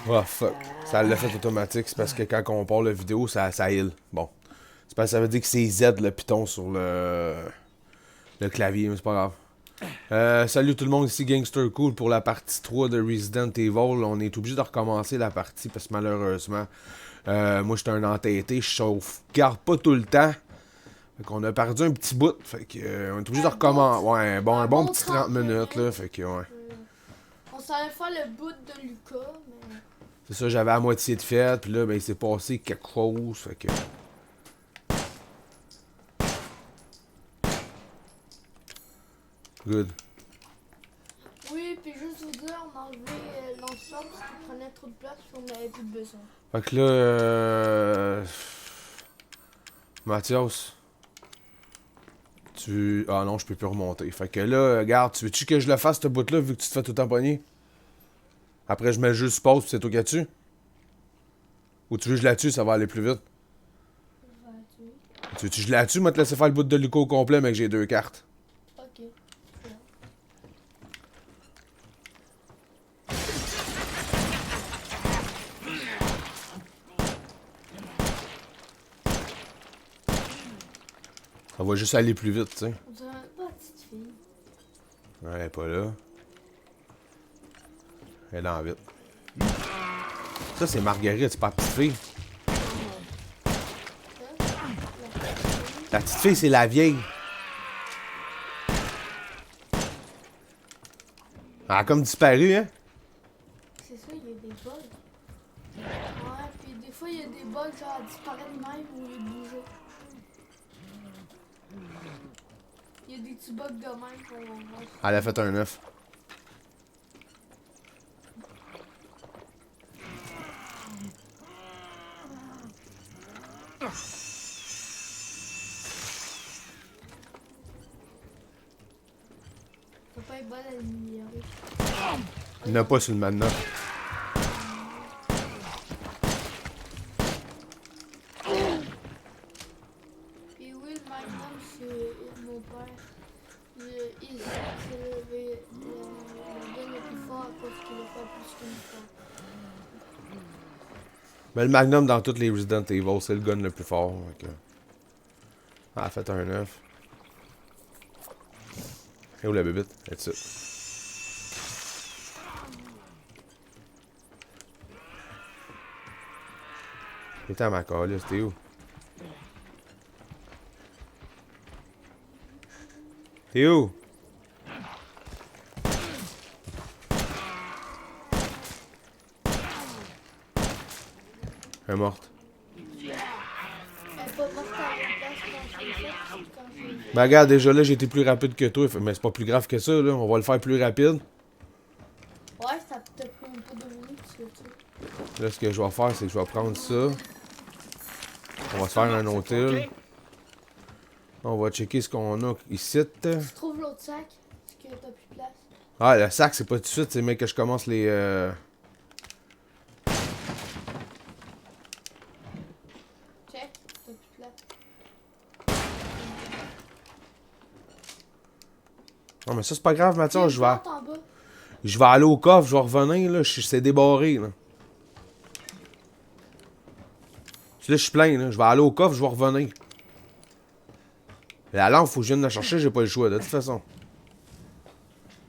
Oh fuck. Ça l'a fait automatique, c'est parce que quand on part la vidéo, ça heal. Bon. C'est parce que ça veut dire que c'est Z le piton sur le clavier, mais c'est pas grave. Salut tout le monde, ici Gangster Cool pour la partie 3 de Resident Evil. On est obligé de recommencer la partie parce que malheureusement, moi j'étais un entêté, je sauvegarde pas tout le temps. Fait qu'on a perdu un petit bout. Fait que, on est obligé de recommencer. Ouais, un bon petit 30 minutes là. Fait que, ouais. On savait faire le bout de Lucas, mais. C'est ça, j'avais à moitié de fait, puis là, ben, il s'est passé quelque chose. Fait que. Good. Oui, puis juste vous dire, on a enlevé l'ensemble parce qu'il prenait trop de place puis on n'avait plus de besoin. Fait que là, Mathias, tu. Ah non, je peux plus remonter. Fait que là, regarde, tu veux-tu que je le fasse, ce bout-là, vu que tu te fais tout empoigner? Après, je mets juste pause, puis c'est toi qui as-tu? Ou tu veux que je la tue, ça va aller plus vite? Tu veux-tu que je la tue, moi te laisser faire le bout de Luco au complet, mais que j'ai deux cartes? Ok. Ça va juste aller plus vite, tu sais. On dirait pas la petite fille. Ouais, elle est pas là. Elle est dans vite. Ça, c'est Marguerite, c'est pas la petite fille. La petite fille, c'est la vieille. Elle a comme disparu, hein? C'est ça, il y a des bugs. Ouais, puis des fois, il y a des bugs, genre, elle disparaît de même ou il bouger. Il y a des petits bugs de même qu'on va voir. Elle a fait un œuf. Faut pas être bonne à l'améliorer. Il n'y en a pas sur le maintenant. Puis oui, le Magnum, c'est mon père. Il sait que c'est le gars le plus fort à cause qu'il a fait plus qu'une fois. Mais le Magnum dans toutes les Resident Evil, c'est le gun le plus fort. Donc, elle a fait un œuf. Et où la bébite? That's it. T'es à ma calisse, t'es où? T'es où? Elle est morte. Elle est pas morte à la place quand je l'ai fait, c'est quand je l'ai fait. Ben regarde, déjà là, j'ai été plus rapide que toi. Mais c'est pas plus grave que ça, là. On va le faire plus rapide. Ouais, ça t'a pris un peu 2 minutes, tu sais. Là, ce que je vais faire, c'est que je vais prendre ça. On va se faire un autre île. On va checker ce qu'on a ici. Tu trouves l'autre sac, parce que t'as plus de place. Ah, le sac, c'est pas tout de suite, c'est mais que je commence les. Check, t'as plus de place. Non, mais ça, c'est pas grave, Il y a Mathias. une porte en bas. Je vais aller au coffre, je vais revenir, là. C'est débarré, là. Là, je suis plein, là. Je vais aller au coffre, je vais revenir. La lampe, faut que je vienne la chercher, j'ai pas le choix, de toute façon.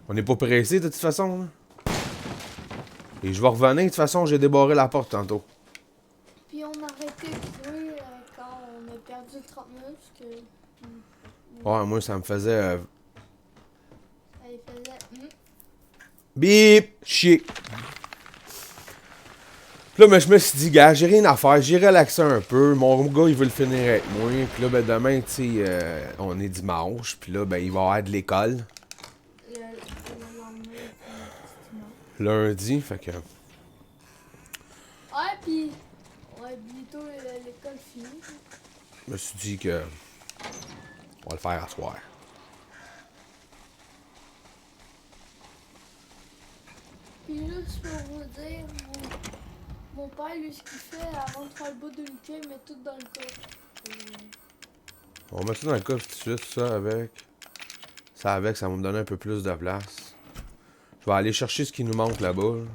On n'est pas pressé, de toute façon, là. Et je vais revenir, de toute façon, j'ai débarré la porte tantôt. Puis on a arrêté de jouer quand on a perdu 30 minutes, parce que Ouais, moi, ça me faisait. ça les faisait. Bip! Chier! Puis là, mais je me suis dit, gars, j'ai rien à faire, j'ai relaxé un peu. Mon gars, il veut le finir avec moi. Puis là, ben, demain, tu sais, on est dimanche. Puis là, ben, il va y avoir de l'école. Le lendemain, puis dimanche. Lundi, fait que. Ouais, puis ouais, bientôt l'école finie. Je me suis dit que. On va le faire à soir. Puis juste pour vous dire, mon père, lui, ce qu'il fait avant de faire le bout de Lucas, il met tout dans le coffre. On va mettre ça dans le coffre tout de suite, ça avec. Ça avec, ça va me donner un peu plus de place. Je vais aller chercher ce qui nous manque là-bas. Là.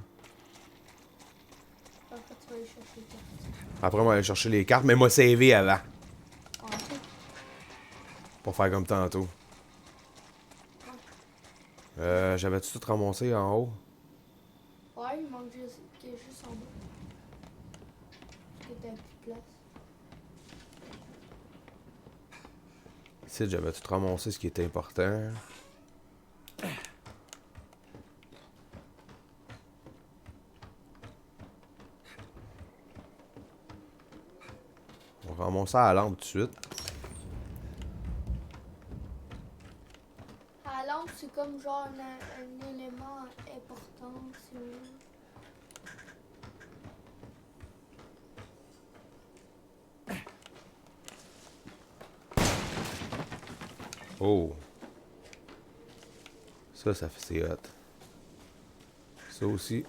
aller chercher les cartes. Après, on va aller chercher les cartes, mais moi, savé avant. Ah, ok. Pour faire comme tantôt. J'avais-tu tout ramassé en haut? Ouais, il manque juste, qu'il y ait juste en bas. Parce que t'as plus de place. Ici, j'avais tout ramassé ce qui était important. On va ramasser à la lampe tout de suite. À la lampe, c'est comme genre un élément important. Oh! Ça fait c'est hot. Ça aussi.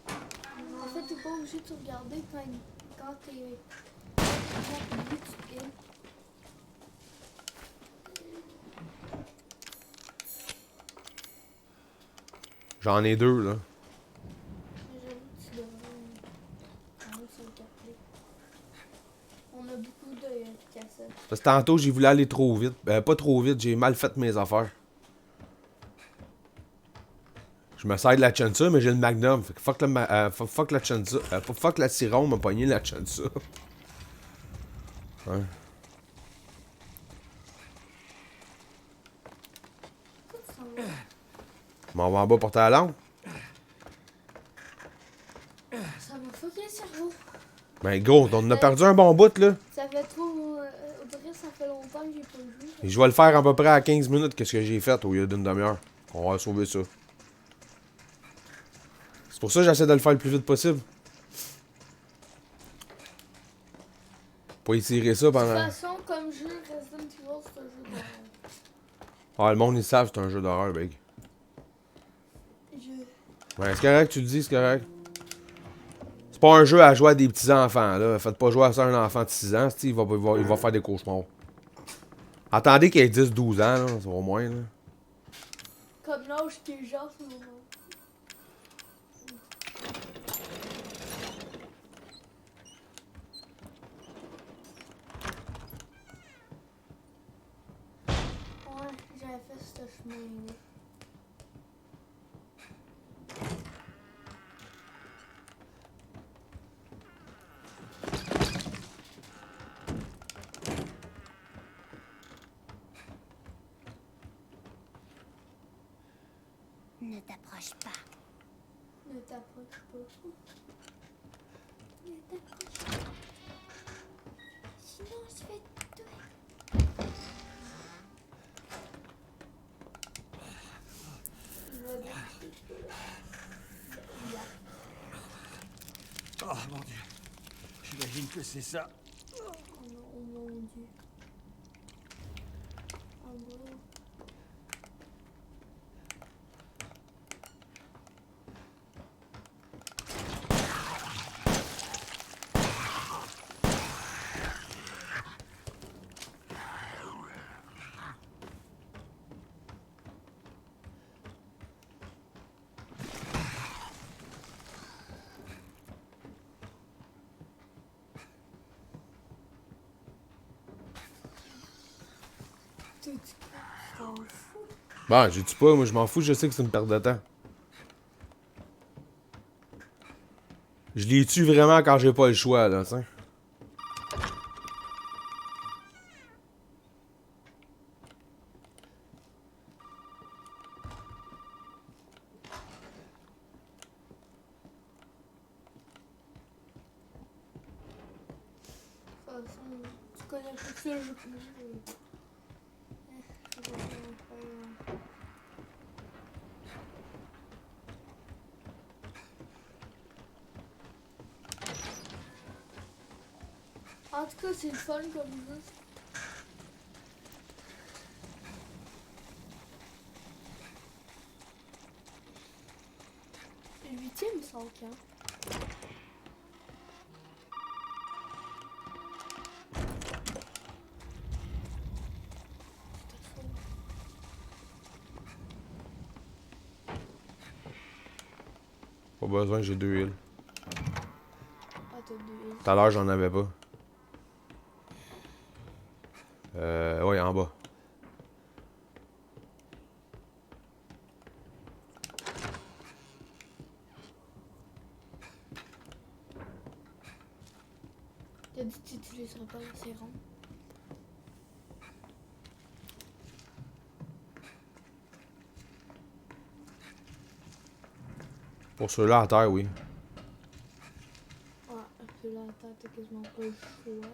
En fait, t'es pas obligé de regarder quand t'es. Quand tu te heal. J'en ai deux, là. Mais j'avoue que tu devrais quand même se le capter. On a beaucoup de cassettes. Parce que tantôt, j'ai voulu aller trop vite. Pas trop vite, j'ai mal fait mes affaires. Je me sers de la Chansa, mais j'ai le Magnum. Fait que fuck la Chansa. Fuck la Siron m'a pogné la Chansa. Ouais. Pourquoi tu s'en vas? Je m'en vais en bas pour ta lampe. Ça m'a fucké le cerveau. Ben gros, on a perdu un bon bout là. Ça fait trop. Au vrai, ça fait longtemps que j'ai pas joué. Et je vais le faire à peu près à 15 minutes qu'est-ce que j'ai fait au lieu d'une demi-heure. On va sauver ça. C'est pour ça que j'essaie de le faire le plus vite possible. Pas étirer ça De toute pendant... façon, comme jeu, Resident Evil, c'est un jeu d'horreur. Ah, le monde, ils savent que c'est un jeu d'horreur, big. Je... Ouais, c'est correct, tu le dis, c'est correct. C'est pas un jeu à jouer à des petits-enfants, là. Faites pas jouer à ça à un enfant de 6 ans, il va faire des cauchemars. Attendez qu'il ait 10-12 ans, là, c'est au moins, là. Comme l'âge qui est genre, c'est moment. Ouais, j'avais fait ce chemin-là. Ne t'approche pas. Ne t'approche pas. Ne t'approche pas. Sinon, je vais te tuer. Oh mon Dieu. J'imagine que c'est ça. Oh mon Dieu. Oh non. Tu t'en fous. Bon, j'ai dit pas, moi je m'en fous, je sais que c'est une perte de temps. Je les tue vraiment quand j'ai pas le choix, là, t'sais. De toute façon, tu connais plus que ça le jeu que moi. Je vais rien faire. En tout cas, c'est le fun comme jeu. Le 8e, c'est en quand? Pas besoin, j'ai 2 heals. t'as 2 heals. Tout à l'heure, j'en avais pas. Ouais, en bas. T'as dit que tu utiliserais pas les sérums. Pour ceux-là à terre, oui. Ouais, parce que là, t'as quasiment pas le choix, genre.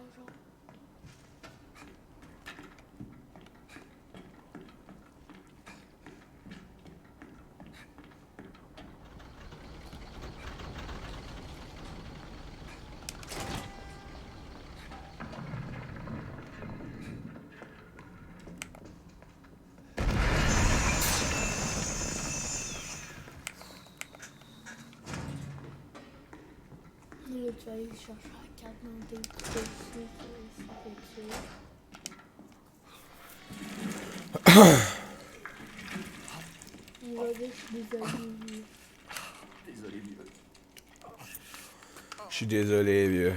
Là, tu vas aller chercher la carte dans tes petits dossiers, ça fait ça. Il va dire que je suis désolé. Désolé, vieux. Je suis désolé, vieux.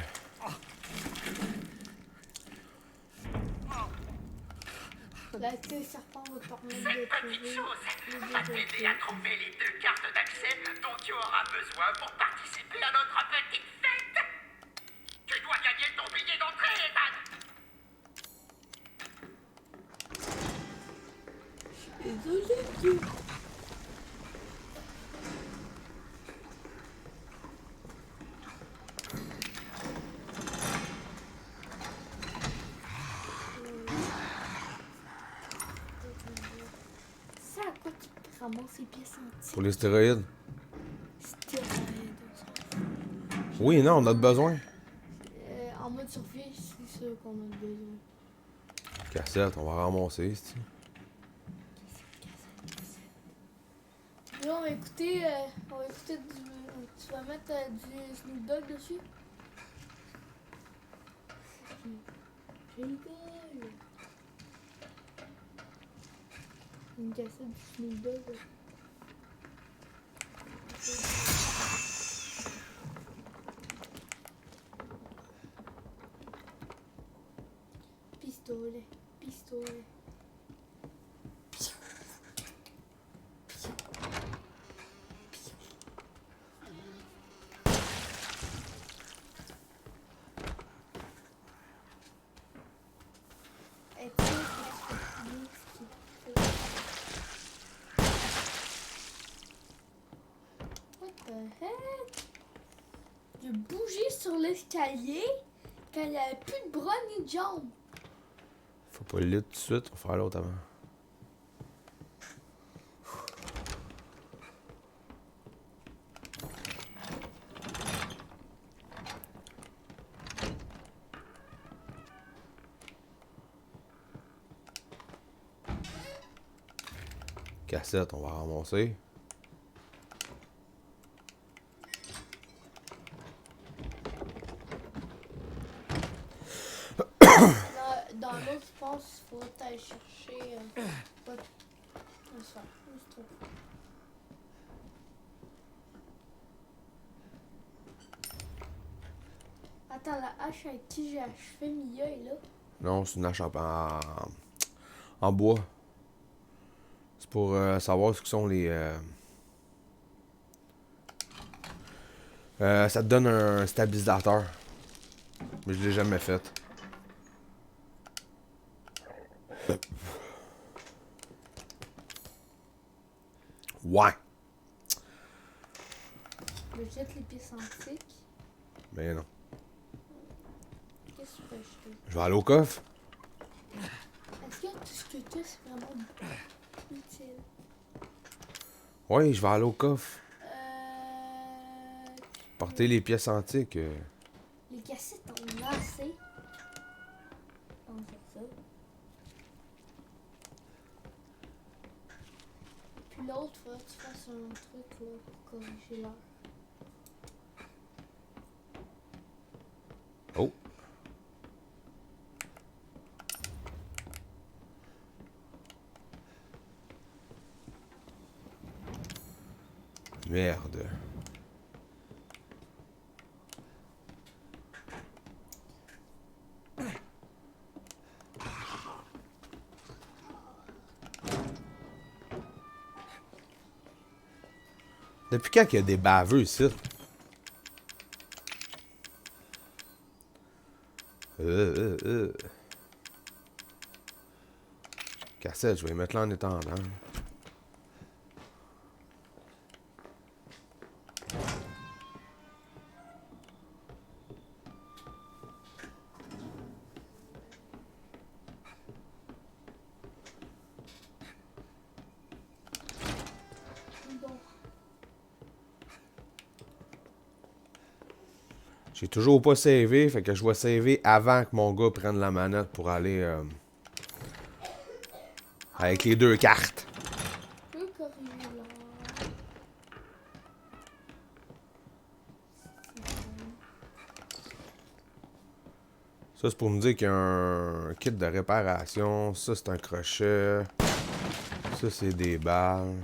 La clé serpent va te permettre de trouver les deux T'aider à trouver les 2 cartes d'accès dont tu auras besoin pour participer à notre petite fête. Tu dois gagner ton billet d'entrée, Ethan. Désolé, Dieu. Ça, à quoi tu ramasses les pièces antiques? Pour les stéroïdes. Stéroïdes, ça. Oui, non, on a besoin. En mode survie, c'est sûr qu'on a besoin. Cassette, on va ramasser, c'est. Là, on va écouter tu vas mettre du Snoop Dogg dessus? Rigole! Une cassette du Snoop Dogg. Pistolet, pistolet. Et tu sais, ce qu'il fait. What the heck? J'ai bougé sur l'escalier quand il n'y avait plus de bras ni de jambes. Faut pas le lit tout de suite, on va faire l'autre avant. Cassette, on va ramasser. Dans l'autre, je pense qu'il faut aller chercher. Pas de. Ça, juste trop. Attends, la hache avec qui j'ai achevé Mia est là. Non, c'est une hache en bois. C'est pour savoir ce que sont les. Ça te donne un stabilisateur. Mais je l'ai jamais fait. Ouais. Je jette les pièces antiques. Mais non. Qu'est-ce que tu peux acheter? Je vais aller au coffre. Est-ce que tout ce que tu as, c'est vraiment utile? Oui, je vais aller au coffre. Euh. Porter les pièces antiques. Les cassettes ont lancé. On fait ça. Puis l'autre, faudrait que tu fasses un truc là pour corriger l'heure. Oh. Merde. Depuis quand qu'il y a des baveux ici? Cassette, je vais mettre là en étendant. Bon. J'ai toujours pas savé, fait que je vais saver avant que mon gars prenne la manette pour aller avec les deux cartes. Le corridor. Ça, c'est pour me dire qu'il y a un kit de réparation. Ça, c'est un crochet. Ça, c'est des balles.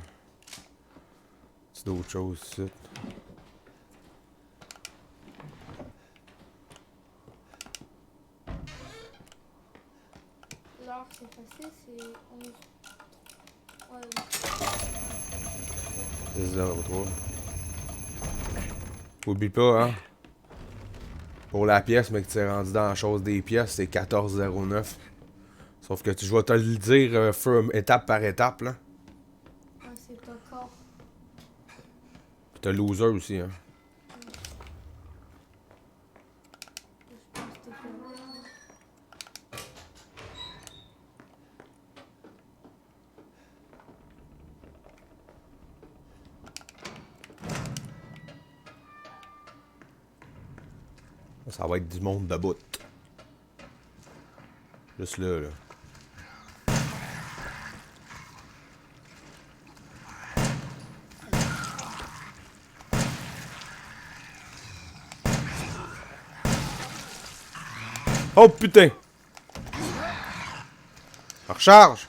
C'est d'autres choses ici. L'heure, c'est facile, c'est 11. Ouais. C'est 0,3. Oublie pas, hein. Pour la pièce, mais que tu es rendu dans la chose des pièces, c'est 14,09. Sauf que je vais te le dire étape par étape, là. Ouais, c'est encore. Puis t'as loser aussi, hein. Je pense que c'était pas. Ça va être du monde de bout. Juste là, là. Oh putain! Ça recharge!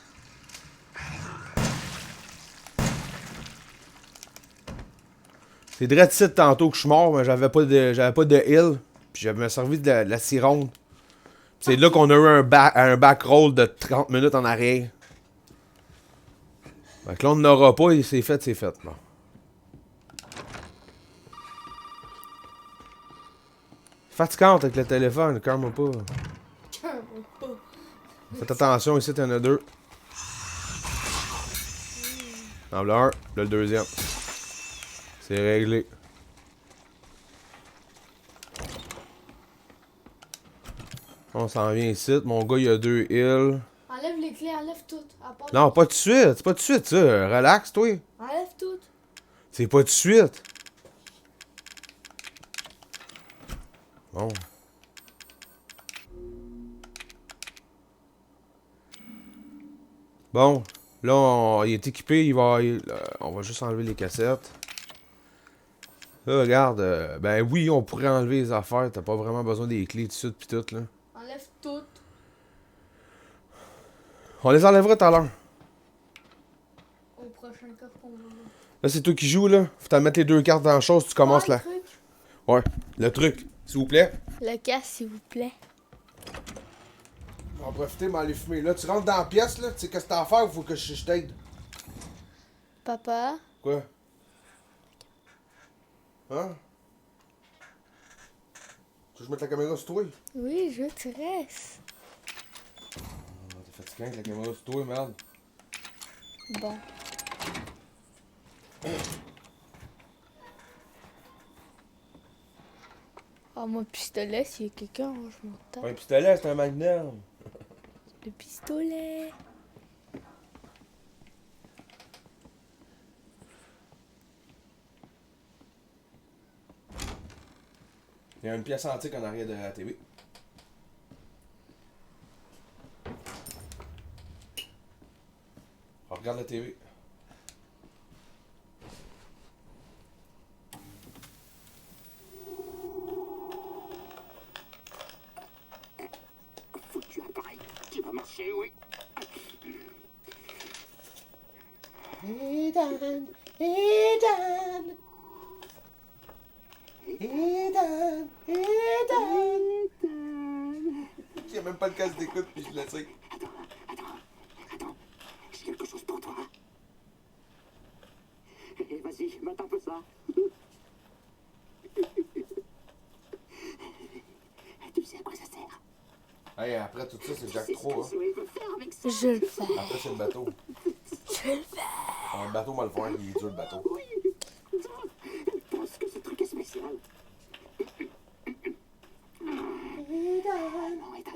C'est direct ici tantôt que je suis mort, mais j'avais pas de heal. Puis j'avais servi de la sironde. C'est là qu'on a eu un back roll de 30 minutes en arrière. Fait que là on n'aura pas, et c'est fait, c'est fait. Bon. Fatigante avec le téléphone, calme-moi pas. Faites attention, ici t'en as deux. En voilà un, là le deuxième. C'est réglé. On s'en vient ici. Mon gars, il a 2 heals. Enlève les clés, enlève toutes. À part Non, pas tout de suite. C'est pas tout de suite, ça. Relax, toi. Enlève toutes. C'est pas tout de suite. Bon. Bon. Là, il est équipé. On va juste enlever les cassettes. Là, regarde. Ben oui, on pourrait enlever les affaires. T'as pas vraiment besoin des clés tout de suite pis tout, là. Enlève toutes. On les enlèvera tout à l'heure. Au prochain coffre qu'on va. Là, c'est toi qui joues, là. Faut t'en mettre les deux cartes dans la chose. Tu commences le là. truc. Ouais. Le truc, s'il vous plaît. Le casque, s'il vous plaît. On va en profiter, mais aller fumer. Là, tu rentres dans la pièce, là. Tu sais, qu'est-ce que t'as à faire? Faut que je t'aide. Papa. Quoi? Hein? Tu veux que je mette la caméra sur toi? Oui, je veux que tu restes. T'es fatiguant avec la caméra sur toi, merde. Bon. Ah, mon pistolet, s'il y a quelqu'un, je m'en tape. Un pistolet, c'est un magnum. Le pistolet. Il y a une pièce antique en arrière de la TV. On regarde la TV. Foutu appareil qui va marcher, oui. Ethan, Ethan, Ethan, Ethan. Il n'y a même pas le casque d'écoute, puis je le sais. Attends, j'ai quelque chose pour toi. Et vas-y, mate un peu ça. Hey, après tout ça, c'est Jack C'est ce 3. que Hein. Zoé veut faire avec ça. Je le fais. Après, c'est le bateau. Je le fais. Le bateau, moi, le faire, il est dur, le bateau. Oui. Elle pense que ce truc est spécial. Non, Ethan.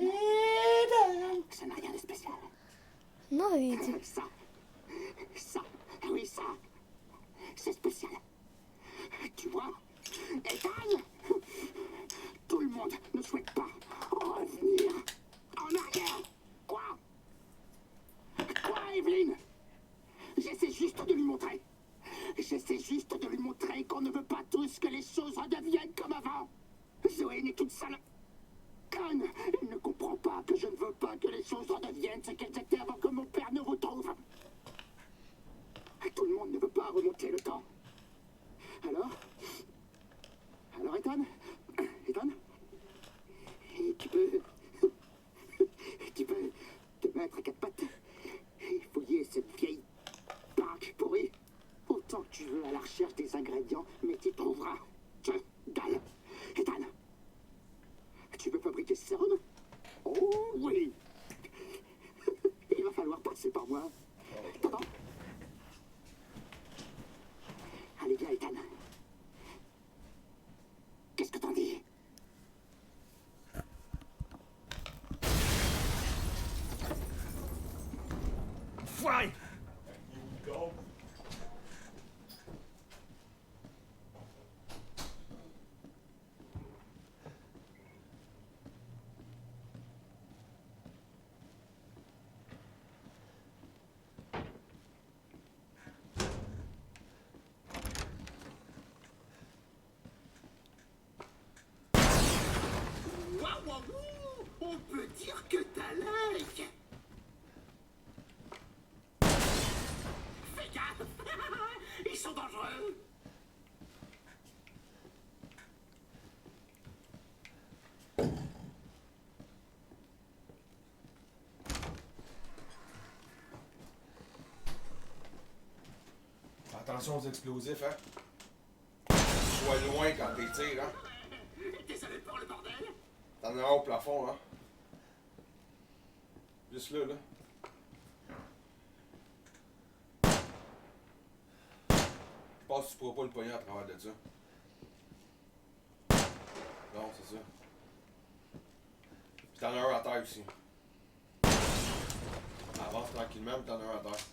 Ça n'a rien de spécial. Non, il dit. Ça, oui, ça, c'est spécial. Tu vois, Ethan, tout le monde ne souhaite pas revenir en arrière. Quoi, Evelyn? J'essaie juste de lui montrer. J'essaie juste de lui montrer qu'on ne veut pas tous que les choses redeviennent comme avant. Zoé n'est qu'une sale conne. Elle ne comprend pas que je ne veux pas que les choses redeviennent ce qu'elles étaient avant que mon père ne retrouve. Tout le monde ne veut pas remonter le temps. Alors, Ethan, tu peux te mettre à quatre pattes et fouiller cette vieille baraque pourrie. Autant que tu veux à la recherche des ingrédients, mais tu trouveras que dalle. Ethan, tu veux fabriquer ce sérum? Oh oui. Il va falloir passer par moi. T'entends? Allez, viens, Ethan. Qu'est-ce que t'en dis? Foiré! Waouh, on peut dire que t'as l'œil. Fais gaffe. Ils sont dangereux. Attention aux explosifs, hein. Sois loin quand t'es tires, hein. Désolé pour le bordel. T'en as un au plafond, hein. Juste là, là. Je pense que tu pourras pas le pogner à travers de ça. Non, c'est ça. Puis t'en as un à terre aussi. Avance tranquillement, puis t'en as un à terre.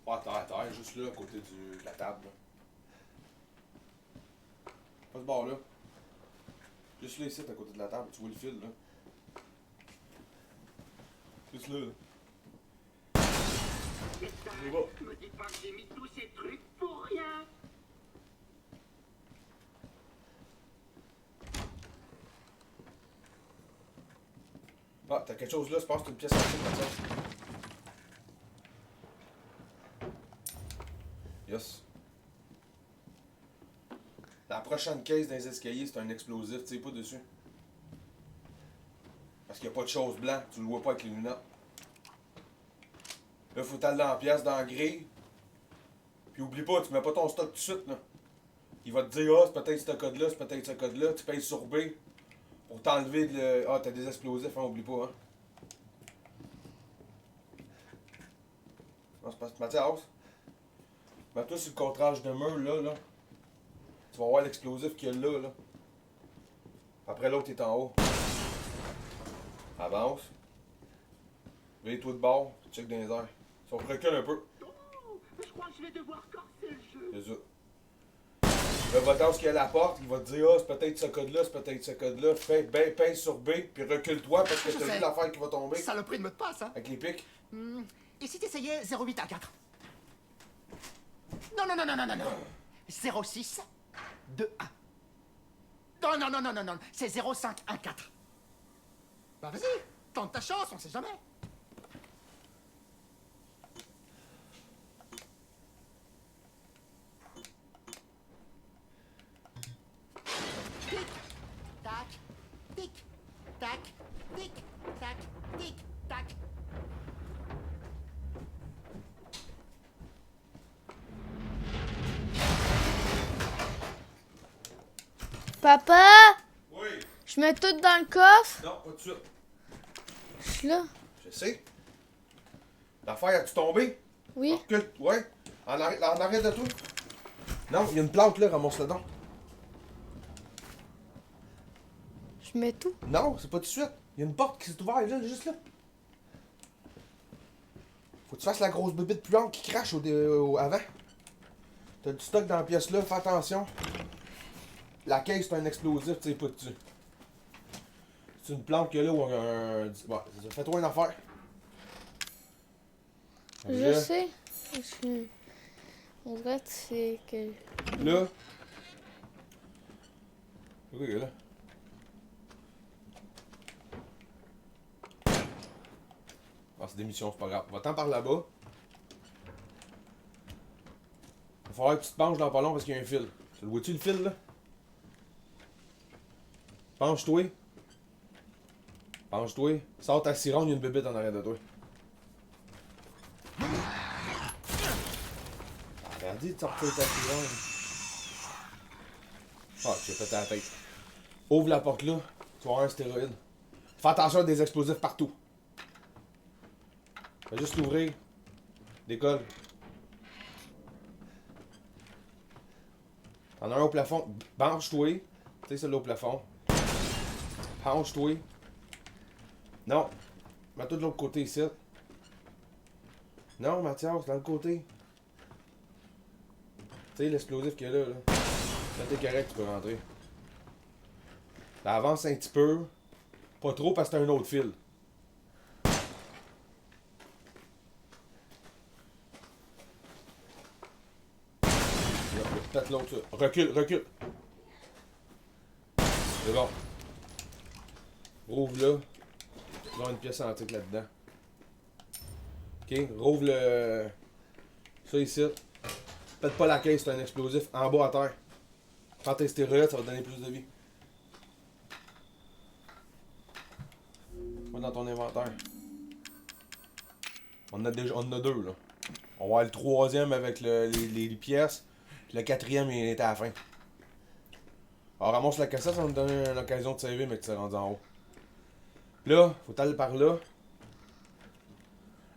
Pas à terre, juste là, à côté de la table. Là. Pas ce bord-là. Juste là, ici, à côté de la table. Tu vois le fil, là. Juste là, là. Me dis pas que j'ai mis tous ces trucs pour rien. Ah, t'as quelque chose là, je pense que c'est une pièce en dessous, comme ça. Yes. La prochaine caisse dans les escaliers, c'est un explosif, tu sais pas dessus. Parce qu'il n'y a pas de chose blanc, tu le vois pas avec les lunettes. Là, faut t'aller dans la pièce, dans la grille. Puis oublie pas, tu mets pas ton stock tout de suite, là. Il va te dire, ah, c'est peut-être ce code-là, c'est peut-être ce code-là. Tu payes sur B pour t'enlever le. Ah, t'as des explosifs, hein, oublie pas, hein. Non, c'est pas Mathias. Mets-toi sur le contrage de mur, là, là. Tu vas voir l'explosif qu'il y a là, là. Après, l'autre est en haut. Avance. Veille-toi de bord, check dans les airs. Si on recule un peu. Oh, je crois que je vais devoir corser le jeu. C'est ça. Le votant qui est à la porte, il va te dire, ah, c'est peut-être ce code-là, c'est peut-être ce code-là. Pèse sur B, puis recule-toi parce que Je t'as sais. vu l'affaire qui va tomber. Saloperie de mot de passe, hein. Avec les pics. Et si t'essayais 0814? Non, 06 21. Non, c'est 0514. Bah vas-y, tente ta chance, on sait jamais. Tic, tac, tic, tac, tic, tac, tic, tac. Papa, Oui. Je mets tout dans le coffre. Non, pas tout de suite. Je suis là. Je sais. L'affaire, as-tu tombé? Oui. Recule. Ouais. En arrière de toi. Non, il y a une plante là, ramasse-le donc. Je mets tout. Non, c'est pas tout de suite. Il y a une porte qui s'est ouverte là, juste là. Faut que tu fasses la grosse bébite puante qui crache avant. T'as du stock dans la pièce là, fais attention. La caisse c'est un explosif, tu sais pas dessus. C'est une plante qu'il y a là ou un. Bon, fais-toi une affaire. Je sais. On dirait que c'est que. Là. Oui, là. Ah, c'est des missions, c'est pas grave. Va-t'en par là-bas. Il va falloir que tu te penches dans pas long parce qu'il y a un fil. Tu le vois-tu le fil là? Penche-toi. Penche-toi. Sors ta sirène, il y a une bébête en arrière de toi. Regardez de sortir ta sirène. Ah, tu as pété la tête. Ouvre la porte là, tu vas avoir un stéroïde. Fais attention à des explosifs partout. Fais juste l'ouvrir. Décolle. T'en as un au plafond. Penche-toi. Tu sais, c'est là au plafond. Penche-toi. Non. Mets-toi de l'autre côté ici. Non, Mathias, dans le côté. Tu sais, l'explosif qu'il y a là. Là, t'es correct, tu peux rentrer. Là, avance un petit peu. Pas trop parce que t'as un autre fil. Peut-être l'autre. Recule, recule. C'est bon. Rouvre là. Il va y avoir une pièce antique là-dedans. Ok, rouvre le. Ça ici. Pète pas la caisse, c'est un explosif. En bas à terre. Prends tes stéroïdes, ça va te donner plus de vie. Va dans ton inventaire. On en a deux là. On va avoir le troisième avec les pièces. Puis le quatrième il est à la fin. Alors ramasse la cassette, ça va me donner une occasion de sauver mais que tu es rendu en haut. Là, faut aller par là.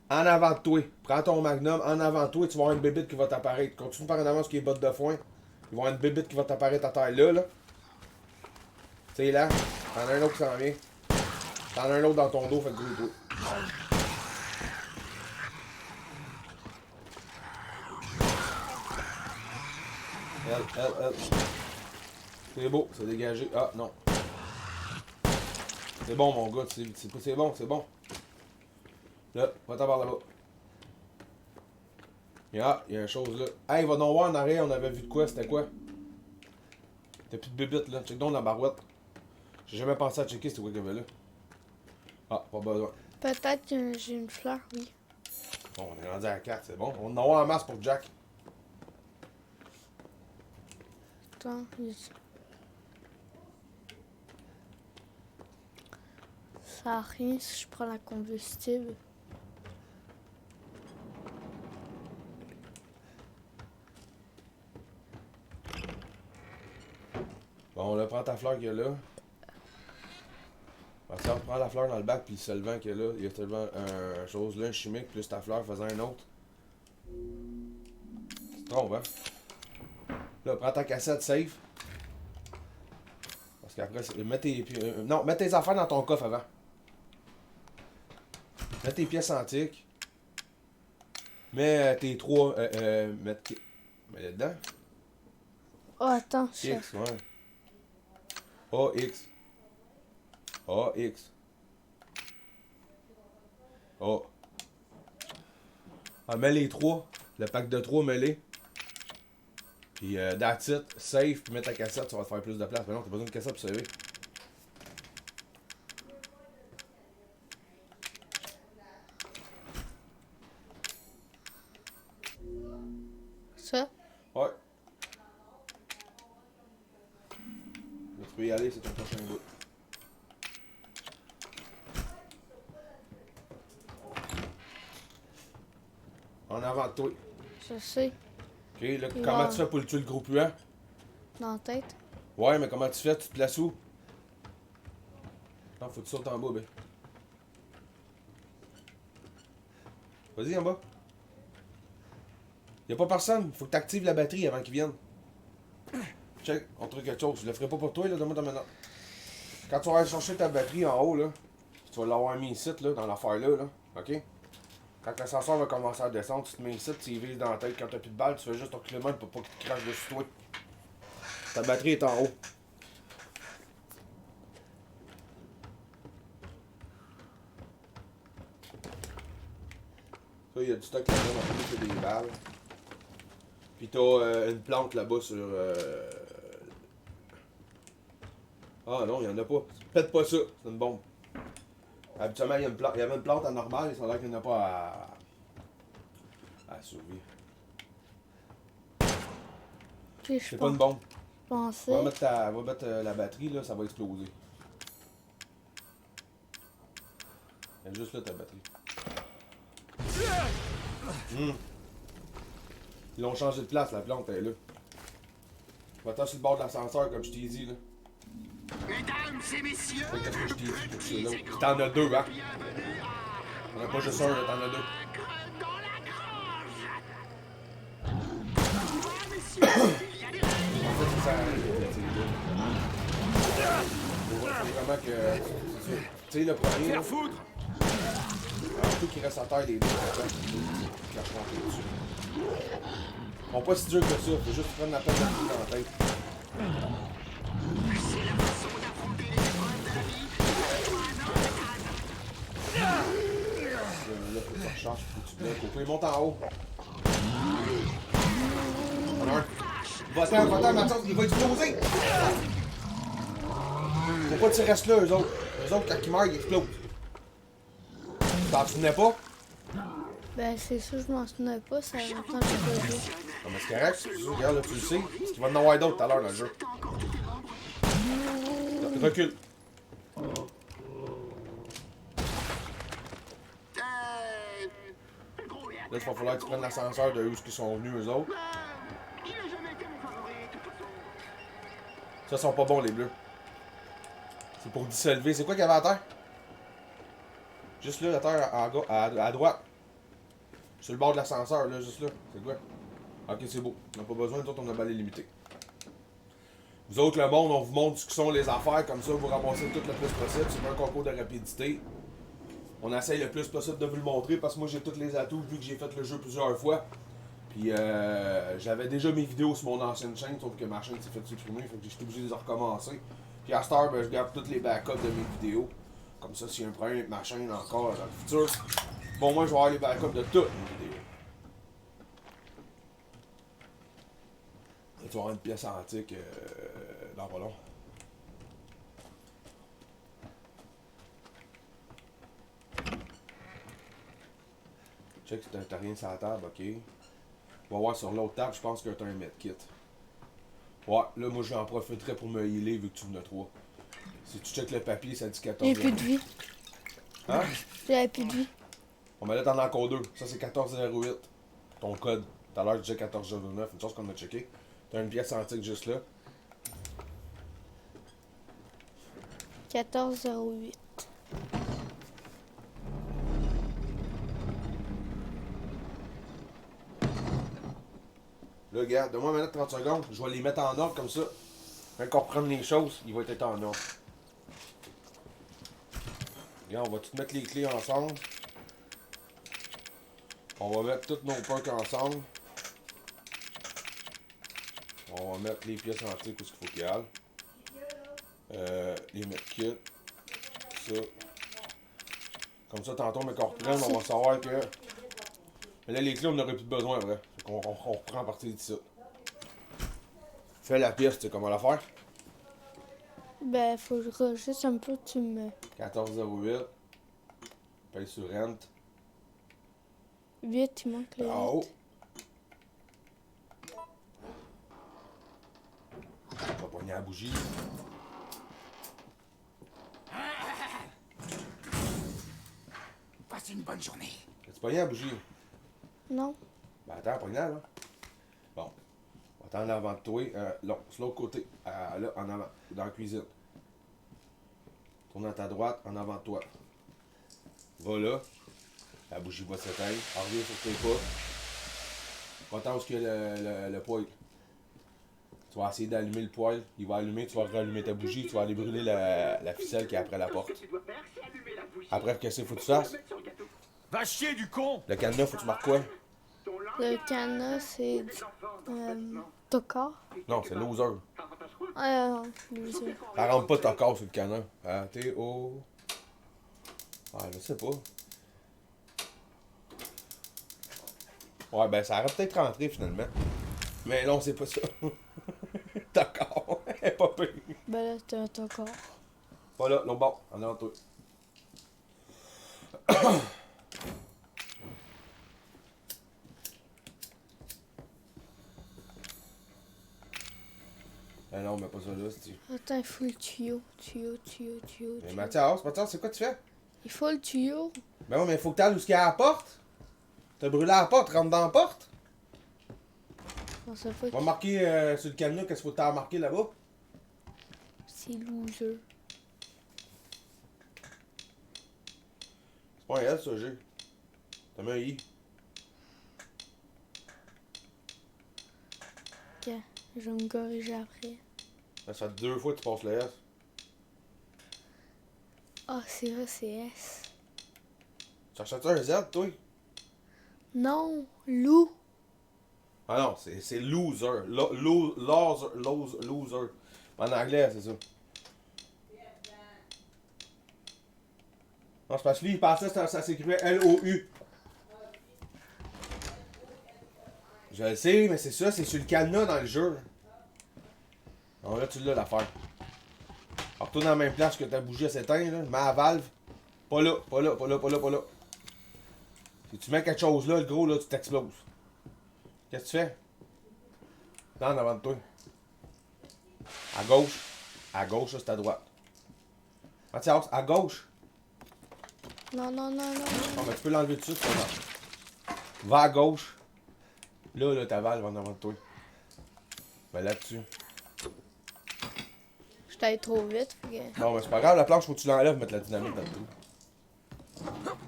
En avant de toi. Prends ton magnum, en avant de toi, tu vas avoir une bébite qui va t'apparaître. Continue par en avant ce qui est bottes de foin. Il va y avoir une bébite qui va t'apparaître à terre là. Tu sais là, t'en as un autre qui s'en vient. T'en as un autre dans ton dos, fait que gros toi. Elle. C'est beau, c'est dégagé. Ah non. C'est bon mon gars, c'est bon, c'est bon. Là, va-t'en par là-bas. Ah, il y a une chose là. Hey, va donc voir en arrière, on avait vu de quoi, c'était quoi? T'as plus de bébite là, check donc la barouette. J'ai jamais pensé à checker c'était quoi qu'il y avait là. Ah, pas besoin. Peut-être que j'ai une fleur, oui. Bon, on est rendu à 4, c'est bon. On en a en masse pour Jack. Attends, ça a rien si je prends la combustible. Bon, là, prends ta fleur qu'il y a là. On prend la fleur dans le bac, puis le solvant qu'il y a là. Il y a seulement un chose là, un chimique, plus ta fleur faisant un autre. Tu te trompes, hein? Là, prends ta cassette safe. Parce qu'après, mets tes affaires dans ton coffre avant. Mets tes pièces antiques. Mets tes trois. Mets dedans. Oh, attends, X, ouais. AX. AX. Oh. Ah, mets les trois. Le pack de 3, mets-les. Puis, that's it. Save, puis mets ta cassette, ça va te faire plus de place. Mais non, t'as besoin de cassette pour sauver. ça. Ouais. Là, tu peux y aller, c'est ton prochain bout. En avant de toi. Je sais. Ok, là, comment tu fais pour le tuer le gros puant? Dans la tête. Ouais, mais comment tu fais? Tu te places où? Non, faut que tu sautes en bas, ben. Vas-y, en bas. Y'a pas personne. Faut que t'actives la batterie avant qu'ils viennent. Check, on trouve quelque chose. Je le ferai pas pour toi, là, donne-moi ta maintenant. Quand tu vas aller chercher ta batterie en haut, là, tu vas l'avoir mis ici, là, dans l'affaire-là, là. OK? Quand l'ascenseur va commencer à descendre, tu te mets ici, tu y vises dans la tête. Quand t'as plus de balles, tu fais juste reculer le main pour pas qu'il te crache dessus toi. Ta batterie est en haut. Ça, il y a du stock là-dedans, on peut c'est des balles. Puis t'as une plante là-bas sur... Ah non, il y en a pas. Pète pas ça, c'est une bombe. Habituellement, il y avait une plante anormale, ça a l'air qu'il n'y en a pas à survivre. Puis C'est pas une bombe. pensais. Va mettre la batterie, là, ça va exploser. Elle est juste là, ta batterie. Ils l'ont changé de place, la plante, elle est là. Va-t'en sur le bord de l'ascenseur, comme je t'ai dit, là. Mesdames et messieurs, Qu'est-ce que je t'ai dit pour ceux-là? T'en as deux, hein? T'en as pas juste un, là, t'en as deux. dans la grange. En fait, c'est ça, c'est vraiment que... Tu sais, le premier, là, tout qui reste à terre, les deux, qui lâcheront dessus. Ils sont pas si durs que ça, faut juste prendre la peine de le dans la tête. Là, faut que tu recharges, faut que tu bloques. Faut qu'il monte en haut. Va-t'en, Mathias, il va exploser! Faut pas que tu restes là, eux autres. Eux autres, quand ils meurent, ils explosent. T'en souvenais pas? Ben, c'est sûr, je m'en souvenais pas, ça fait longtemps que j'ai pas joué. Non, mais c'est correct, regarde, là, tu le sais. Parce qu'il va en avoir d'autres tout à l'heure dans le jeu. Recule. Là, il va falloir que tu prennes l'ascenseur de où ils sont venus, eux autres. Ça, sont pas bons, les bleus. C'est pour dissolver. C'est quoi qu'il y avait à terre? Juste là, à terre, à droite. Sur le bord de l'ascenseur, là, juste là. C'est quoi? Ok, c'est beau. On n'a pas besoin, nous autres, on a balai limité. Vous autres, le monde, on vous montre ce que sont les affaires, comme ça, vous ramassez tout le plus possible. C'est pas un concours de rapidité. On essaye le plus possible de vous le montrer parce que moi, j'ai tous les atouts vu que j'ai fait le jeu plusieurs fois. Puis, j'avais déjà mes vidéos sur mon ancienne chaîne, sauf que ma chaîne s'est fait supprimer, fait que j'étais obligé de les recommencer. Puis, à cette heure, ben, je garde tous les backups de mes vidéos. Comme ça, s'il y a un problème avec ma chaîne encore dans le futur, bon, moi, je vais avoir les backups de toutes mes vidéos. Et tu vas avoir une pièce antique dans pas long. Check si t'as rien sur la table, ok. On va voir sur l'autre table, je pense que t'as un medkit. Ouais, là, moi, j'en profiterai pour me healer vu que tu en as 3. Si tu checkes le papier, ça dit 14. J'ai plus de vie. Hein? J'avais plus de vie. On va là, t'en as encore 2. Ça, c'est 1408. Ton code. Tout à l'heure, je disais 1409. Une chose qu'on a checké. T'as une pièce antique juste là. 1408. Là, regarde, donne-moi maintenant 30 secondes. Je vais les mettre en ordre comme ça. Quand on reprend les choses, ils vont être en ordre. Regarde, on va tout mettre les clés ensemble. On va mettre tous nos perks ensemble. On va mettre les pièces antiques où il faut qu'il y aille. Les medkits. Ça. Comme ça, tantôt, mais qu'on reprenne, on va savoir que... Mais là, les clés, on n'aurait plus besoin, vrai. Fait qu'on reprend à partir de ça. Fais la pièce, tu sais comment la faire? Ben, faut que je rejuste un peu, tu me... 1408. Paye sur rent. 8, il manque le En haut. 8. On va pogner la bougie. Passe une bonne journée. As-tu pogné la bougie? Non. Ben attends, pogne-la, là. Bon. On va attendre avant de toi. Non, c'est l'autre côté. Là, en avant. Dans la cuisine. Tourne à ta droite, en avant de toi. Va là. La bougie va s'éteindre. Reviens sur tes pas. Va-t'en où il y a le poêle. Tu vas essayer d'allumer le poêle. Il va allumer, tu vas rallumer ta bougie. Tu vas aller brûler la ficelle qui est après la porte. Après, qu'est-ce qu'il faut que tu fasses? Va chier du con! Le cadenas, faut que tu marques quoi? Le cadenas, c'est Tokar. Non, c'est loser. Loser. Ça rentre pas Tokar sur le cadenas. T-O... Ah, je sais pas. Ouais, ben ça aurait peut-être rentré finalement. Mais non, c'est pas ça. Tokar. Pas pire. Ben là, c'est un Tokar. Pas là, l'autre bord. En avant de toi. Ah non, mais pas ça là, c'est... Attends, il faut le tuyau. Mais Mathias, c'est quoi tu fais? Il faut le tuyau. Ben ouais, mais il faut que t'ailles où il y a la porte. T'as brûlé la porte, rentre dans la porte. On sait pas On va qui marquer sur le cadenas qu'est-ce qu'il faut que t'aies marqué là-bas. c'est loser. C'est pas un L, ça, G. T'as mis un I. Ok, je vais me corriger après. Ça fait 2 fois que tu passes le S. Ah, c'est vrai, c'est S. Tu cherchais-tu un Z, toi? Non, loup. Ah non, c'est loser. Loser. En anglais, c'est ça. Non, c'est parce que lui, il pensait que ça s'écrivait L-O-U. Je le sais, mais c'est ça, c'est sur le cadenas dans le jeu. Non, là, tu l'as l'affaire. Alors, retourne dans la même place que ta bougie s'éteint, là. Mets la valve. Pas là. Si tu mets quelque chose là, le gros, là, tu t'exploses. Qu'est-ce que tu fais? Non, en avant de toi. À gauche. À gauche, là, c'est à droite. Mathias, à gauche. Non. Non, mais tu peux l'enlever dessus, c'est pas grave. Va à gauche. Là, ta valve en avant de toi. Ben là-dessus. Je t'aille trop vite. Fait que... Non, mais c'est pas grave, la planche, faut que tu l'enlèves, mettre la dynamite dans le trou.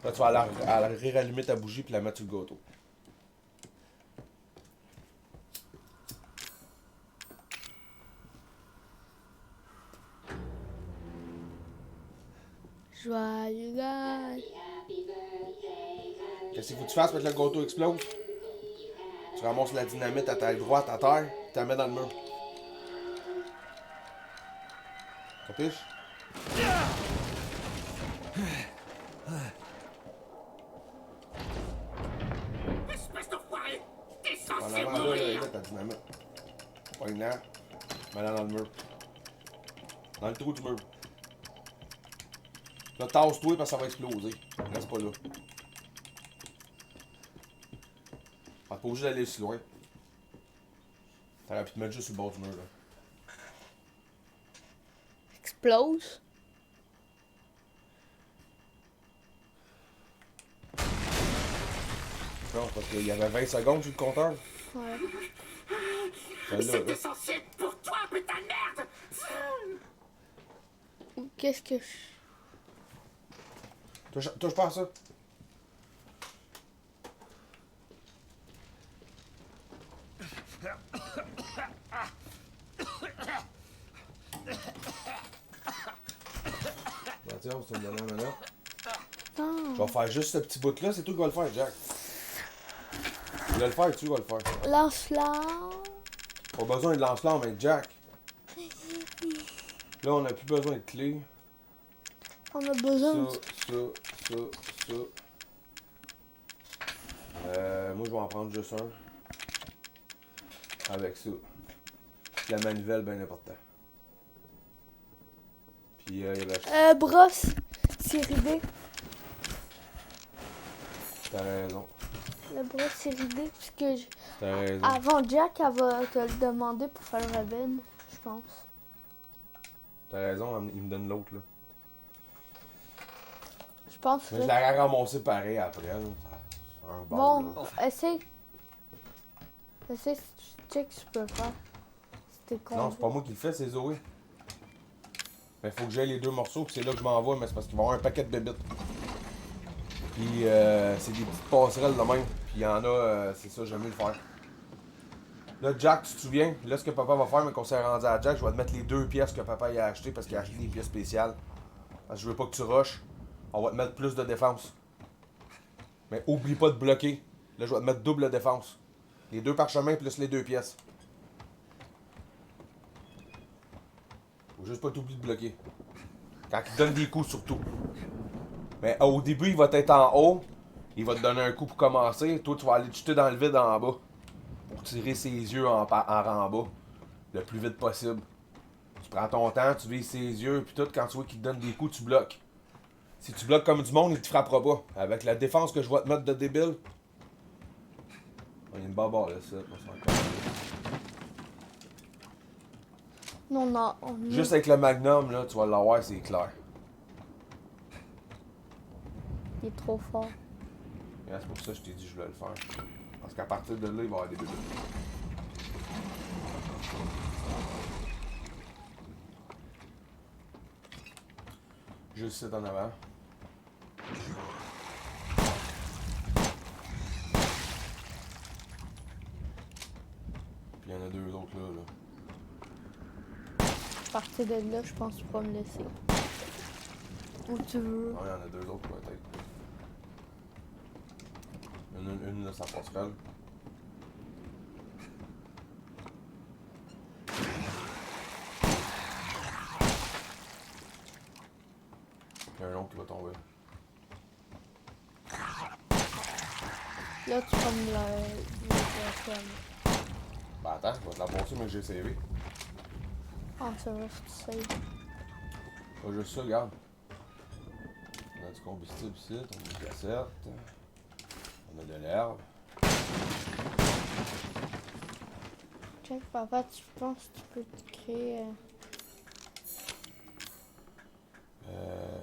Là, tu vas aller rallumer ta bougie puis la mettre sur le gâteau. Joyeux Qu'est-ce qu'il faut que tu fasses pour que le gâteau explose? Tu ramasses la dynamite à ta droite, à terre, puis tu la mets dans le mur. Capiche? Espèce d'enfoiré! T'es En censé avant, là, mourir! ta dynamite. Pas une nerf. Mets-la dans le mur. Dans le trou du mur. Là, tasse-toi parce que ça va exploser. Reste pas là. Ah, t'es pas obligé d'aller si loin. T'aurais pu te mettre juste sur le bord du mur, là. explose. Non, parce qu'il y avait 20 secondes sur le compteur. Ouais. Celle-là, C'était là. censé être pour toi, putain de merde! Qu'est-ce que je... Touche pas à ça. Mathias, tu me donnes un minute. Non. Je vais faire juste ce petit bout-là, c'est toi qui vas le faire, Jack. Tu vas le faire, tu vas le faire. Lance-flamme. Pas besoin de lance-flamme avec Jack. Là, on n'a plus besoin de clé. On a besoin de... Ça. Moi, je vais en prendre juste un. Avec ça. La manivelle, bien important. Puis, il y avait... brosse. Série B. T'as raison. La brosse série B. Parce que T'as raison. avant Jack, elle va te le demander pour faire le rebelle, je pense. T'as raison, il me donne l'autre, là. Je pense Mais que... je l'aurais ramassé pareil après, là. Un Bon, là. essaye. Essaye si tu check, tu peux faire. C'était con. Non, c'est pas moi qui le fais, c'est Zoé. Mais faut que j'aille les 2 morceaux, puis c'est là que je m'en vais, mais c'est parce qu'il va y avoir un paquet de bébites. Puis c'est des petites passerelles de même. Puis il y en a, c'est ça, j'aime mieux le faire. Là, Jack, tu te souviens? Là, ce que papa va faire, mais qu'on s'est rendu à Jack, je vais te mettre les 2 pièces que papa y a achetées parce qu'il a acheté des pièces spéciales. Parce que je veux pas que tu rushes. On va te mettre plus de défense. Mais oublie pas de bloquer. Là, je vais te mettre double défense. Les 2 parchemins plus les 2 pièces. Faut juste pas t'oublier de bloquer. Quand il te donne des coups, surtout. Mais au début, il va être en haut. Il va te donner un coup pour commencer. Toi, tu vas aller te jeter dans le vide en bas. Pour tirer ses yeux en bas. Le plus vite possible. Tu prends ton temps, tu vises ses yeux, puis tout. Quand tu vois qu'il te donne des coups, tu bloques. Si tu bloques comme du monde, il te frappera pas. Avec la défense que je vais te mettre de débile. Il y a une barre là, ça. Non, non. Juste avec le magnum, là, tu vas l'avoir, c'est clair. Il est trop fort. Et là, c'est pour ça que je t'ai dit que je voulais le faire. Parce qu'à partir de là, il va y avoir des bébés. Juste ici en avant. Puis il y en a 2 autres là. À partir de là, je pense que tu vas me laisser. Où tu veux. Non, il y en a 2 autres peut-être. Une là, ça passerelle. Il y a un autre qui va tomber. Là, tu vas me la. Ben attends, je vais te la passer, mais j'ai CV. Ah, ça va, tu sais. Pas juste ça, regarde. On a du combustible ici, on a une cassette. On a de l'herbe. Check, papa, tu penses que tu peux te créer.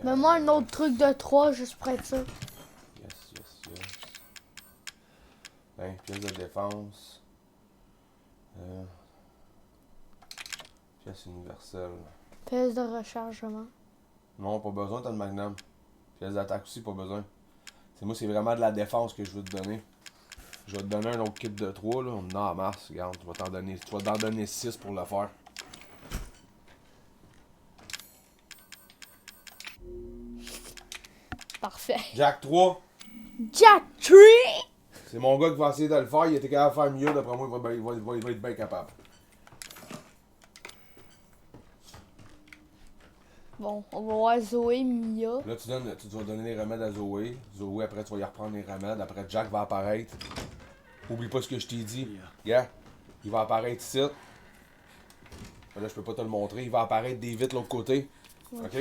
Mets-moi un autre truc de 3 juste pour être sûr. Yes. Ben, pièce de défense. Pièce universelle. Pièce de rechargement. Non, pas besoin, t'as le magnum. Pièce d'attaque aussi, pas besoin. C'est vraiment de la défense que je veux te donner. Je vais te donner un autre kit de 3, là. On en a en masse, regarde. Tu vas t'en donner 6 pour le faire. Parfait. Jack 3. Jack 3! C'est mon gars qui va essayer de le faire. Il était capable de faire mieux. D'après moi, il va être bien capable. Bon, on va voir Zoé, Mia. Là, tu vas donner les remèdes à Zoé. Zoé, après, tu vas y reprendre les remèdes. Après, Jack va apparaître. Oublie pas ce que je t'ai dit. Yeah. Il va apparaître ici. Là, je peux pas te le montrer. Il va apparaître des vitres de l'autre côté. OK?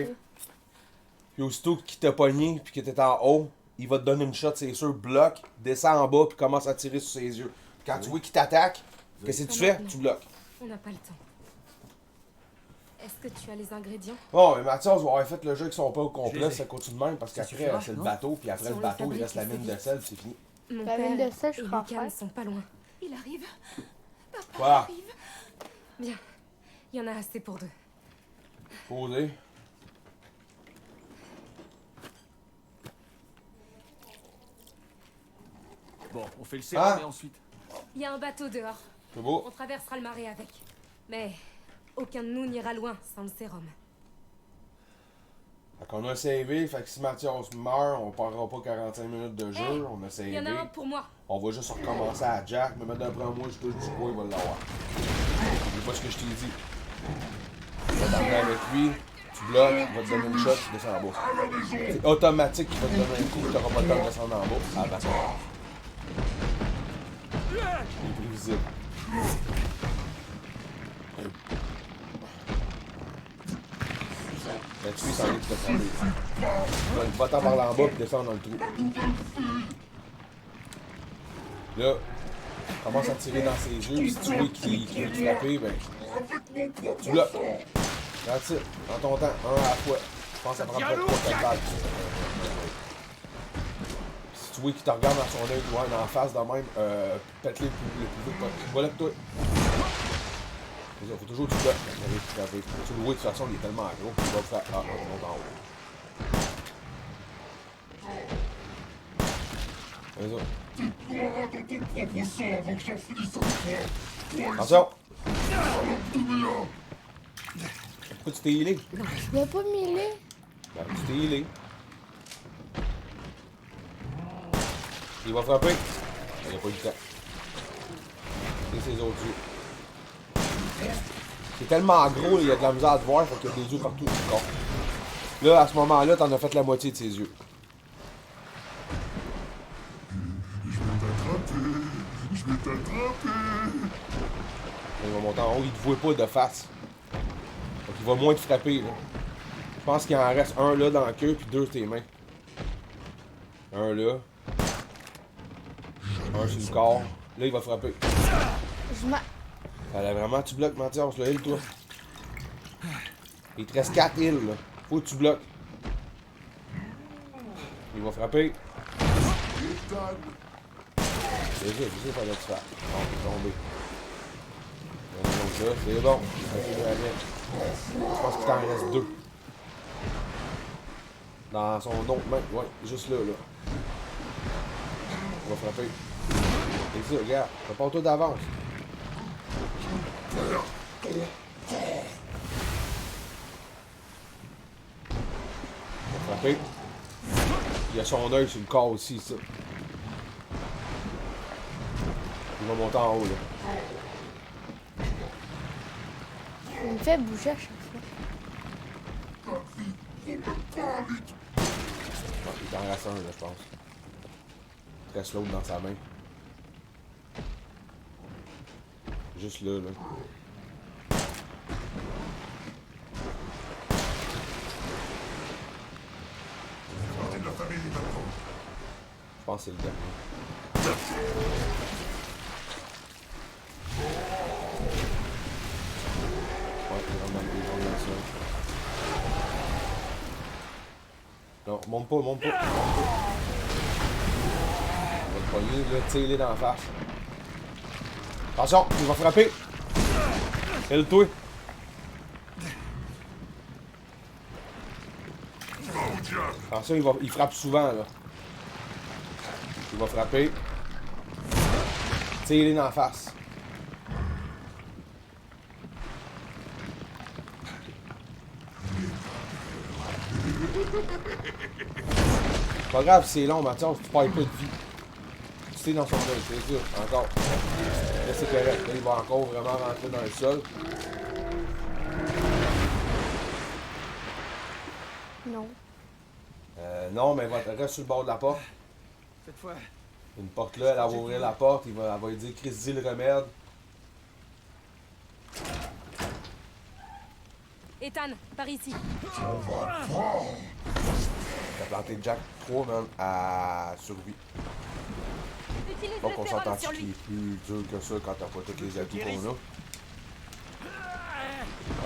Puis aussitôt qu'il t'a pogné puis qu'il était en haut, il va te donner une shot, c'est sûr. Bloque, descend en bas puis commence à tirer sur ses yeux. Quand tu vois qu'il t'attaque, qu'est-ce que tu fais? Tu bloques. On n'a pas le temps. Est-ce que tu as les ingrédients? Bon, mais Mathias va avoir fait le jeu avec son pas au complet, Je les ai. ça continue de même parce Ça qu'après, suffira, c'est le non? bateau, puis après Si le on bateau, le il reste la fabrique, mine de c'est sel, puis c'est fini. Mon La père mine de sel, je et crois Lucas faire. ne sont pas loin. Il arrive. Papa Quoi? arrive. Bien. Il y en a assez pour 2. Posé. Bon, on fait le sérum Ah. et ensuite. Il y a un bateau dehors. C'est beau. On traversera le marais avec. Mais aucun de nous n'ira loin sans le sérum. Fait qu'on a sauvé, fait que si Mathias meurt, on parlera pas 45 minutes de jeu, Hey, on a Il sauvé. y en a un pour moi. On va juste recommencer à Jack, mais d'après moi, je touche du poids, il va l'avoir. C'est pas ce que je t'ai dit. Tu vas t'emmener avec lui, tu bloques, il va te donner une shot, tu descends en bas. C'est automatique qu'il va te donner un coup, tu n'auras pas le temps de descendre en bas. Ah, bah, il est prévisible. Ben, tu sais, il s'en est de tomber. Va t'en par là en bas et descendre dans le trou. Là, commence à tirer dans ses yeux, puis si tu vois qu'il veut te frapper, ben, tu bloques. That's it. Dans ton temps, un à la fois. Je pense que ça prend pas 3-4 balles. Si tu vois qu'il te regarde dans son œil, ouais, en face de même, pète-le le plus vite possible. Voilà que toi. C'est ça, faut toujours que tu bloques. Tu le vois de toute façon, il est tellement gros. Tu vas faire. Ah, on monte en haut. C'est ça. Attention! Pourquoi tu t'es healé? Je vais pas m'healer. Ben, tu t'es healé. Il va frapper. Il n'y a pas eu de temps. Et ses autres yeux. C'est tellement gros, il y a de la misère à te voir, faut qu'il y a des yeux partout sur le corps. Là, à ce moment-là, t'en as fait la moitié de ses yeux. Je vais t'attraper. Il va monter en haut, il te voit pas de face. Donc il va moins te frapper, là. Je pense qu'il en reste un là dans la queue, puis deux tes mains. Un là. Un sur le corps. Là, il va frapper. Je m'a... Fallait vraiment tu bloques, Mathias, le heal, toi. Il te reste 4 heals, là. Faut que tu bloques. Il va frapper. C'est ça, fallait que tu fasses. Non, il est tombé. Donc ça, c'est bon. Je pense qu'il t'en reste 2. Dans son autre main, ouais, juste là, là. Il va frapper. C'est ça, regarde, t'as pas tout d'avance. Il va frapper. Il a son œil sur le corps aussi, ça. Il va monter en haut, là. Il me fait bouger à chaque fois. Il t'en reste un, là, je pense. Il reste l'autre dans sa main. Juste là, là. Je pense que c'est le dernier. Ouais, il va mettre des gens là-dessus. Non, monte pas, monte pas. On va te pogner, là, tire-les dans la face. Attention, il va frapper. Aile-toi. Attention, il frappe souvent, là. Il va frapper. Tire-les dans la face. Pas grave, c'est long, Mathias, tu perds pas de vie. Tu sais dans son œil, c'est sûr, encore. Là, c'est correct. Là, il va encore vraiment rentrer dans le sol. Non. Non, mais reste sur le bord de la porte. Cette fois, Une porte là, elle va ouvrir la porte, elle va lui dire Chris, dis le remède. Ethan, par ici. T'as planté Jack 3, man, à survie. Utilise Donc le on sérum s'entend sur qu'il lui. est plus dur que ça quand t'as pas tous les atouts qu'on a.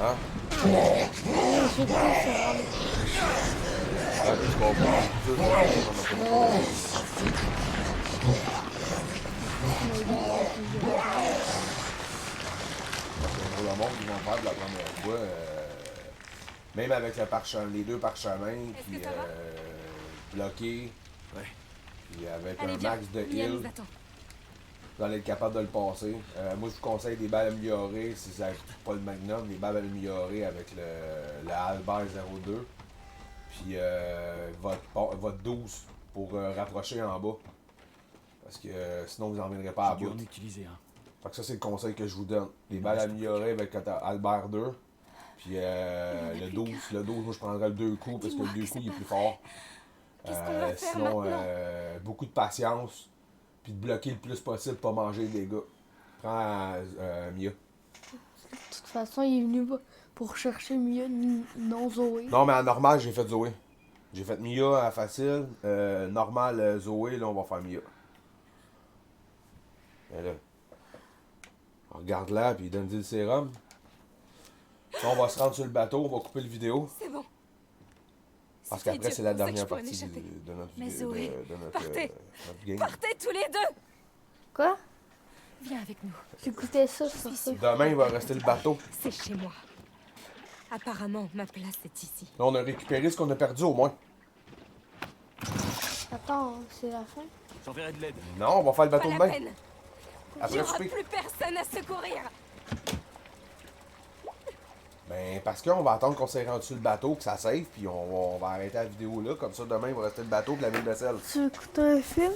Hein? J'ai pas de sérum. Ouais, tu comprends. C'est plus dur que ça, on a pas de Pour le monde, ils vont faire de la première fois. Même avec le les deux parchemins, puis que ça va? bloqués. Ouais. Puis avec Allez, un viens. max de Mia heal, nous attend. vous allez être capable de le passer. Moi, je vous conseille des balles améliorées si vous n'avez pas le Magnum, des balles améliorées avec le Albert 02. Puis votre 12 pour rapprocher en bas. Parce que sinon, vous n'en viendrez pas à j'ai dû bout. en utiliser un. Fait que ça, c'est le conseil que je vous donne. Les balles améliorées avec Albert 2. Puis le 12, moi je prendrais le 2 coups parce que le 2 coups il est plus fort. Qu'est-ce qu'on va faire Sinon, maintenant? beaucoup de patience. Puis de bloquer le plus possible, pas manger des dégâts. Prends Mia. De toute façon, il est venu pour chercher mieux, non Zoé. Non, mais en normal, j'ai fait Zoé. J'ai fait Mia à facile. Normal, Zoé, là, on va faire Mia. Et là. Regarde là, puis donne-lui le sérum. Là, on va se rendre sur le bateau, on va couper le vidéo. C'est bon. Parce C'était qu'après, Dieu c'est la pour ça que dernière je pourrais partie m'échapper. de notre Mais vidéo. Zoé, de notre, partez. notre game. Partez tous les deux. Quoi? Viens avec nous. J'écoutais ça sur ça. Demain, il va rester le bateau. C'est chez moi. Apparemment, ma place est ici. Là, on a récupéré ce qu'on a perdu au moins. Attends, c'est la fin? J'enverrai de l'aide. Non, on va faire le Pas bateau la demain. peine. Il Après n'y le aura souper. plus personne à secourir. Ben, parce qu'on va attendre qu'on s'est rendu sur le bateau, que ça save, puis on va arrêter la vidéo là. Comme ça, demain, il va rester le bateau et la ville de sel. Tu veux écouter un film?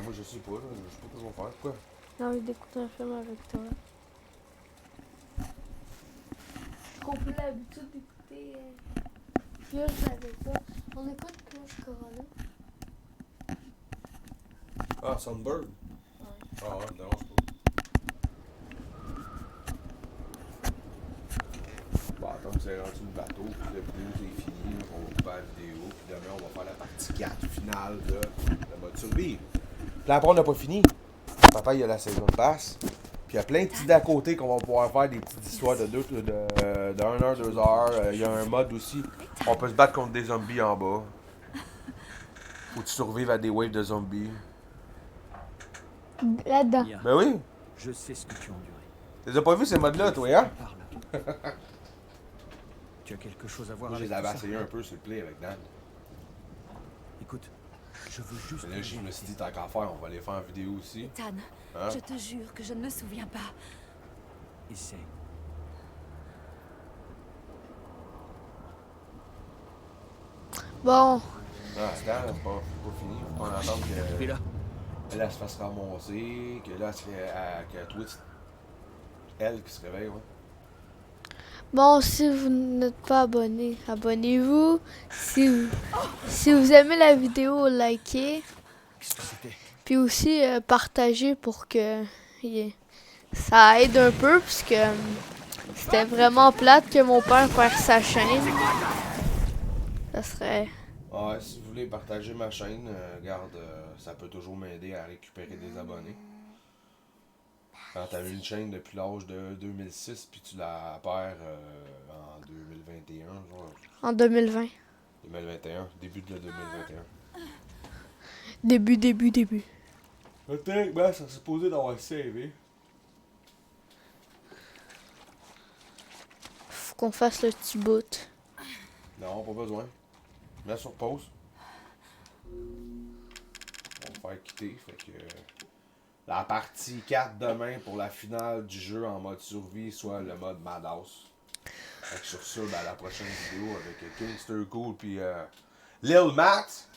Moi, je sais pas, là. Je sais pas ce qu'on va faire. Quoi? J'ai envie d'écouter un film avec toi. On peut l'habitude d'écouter Cloche avec toi. On écoute Cloche Corona. Ah, Sunbird? Ah ouais, non, c'est pas. Bon, attends que c'est rendu le bateau, puis la vidéo c'est fini, on va couper la vidéo, puis demain on va faire la partie 4 finale de mode survivre. Puis là, après on n'a pas fini. Papa, il y a la saison de passe. Puis il y a plein de petits d'à côté qu'on va pouvoir faire des petites histoires de 1 heure, 2 heures. Il y a un mode aussi. On peut se battre contre des zombies en bas. Faut que tu survives à des waves de zombies. Là-dedans. Mia, Ben oui! je sais ce que tu as enduré. Tu les as pas vu ces modes-là, toi, hein? Parle. Tu as quelque chose à voir Moi, je avec les avais tout ça? essayé un peu sur le play avec Dan. Écoute, je veux juste... Mais là, je me suis dit, tant qu'à faire, on va les faire en vidéo aussi. Ethan, Hein? je te jure que je ne me souviens pas. Essaye. Bon, Non, Stan, c'est pas fini. Faut qu'on attende Et là, elle se fasse ramasser, que là, elle serait que toi, elle qui se réveille, ouais. bon, si vous n'êtes pas abonné, abonnez-vous. Si vous aimez la vidéo, likez. qu'est-ce que c'était? Puis aussi, partagez pour que ça aide un peu, parce que c'était vraiment plate que mon père perd sa chaîne. Ça serait... Ouais, si vous voulez partager ma chaîne, regarde, ça peut toujours m'aider à récupérer des abonnés. Quand t'as eu une chaîne depuis l'âge de 2006, puis tu la perds en 2021, genre. En 2020. 2021, début de 2021. Début. Peut-être, ben, ça s'est supposé d'avoir CV. Faut qu'on fasse le petit bout. Non, pas besoin. Mets sur pause. On va faire quitter, fait que... La partie 4 demain pour la finale du jeu en mode survie, soit le mode Madhouse. Fait que sur ça, ben, la prochaine vidéo avec Kingster Cool puis Lil Matt.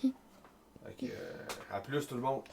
Fait que, à plus tout le monde.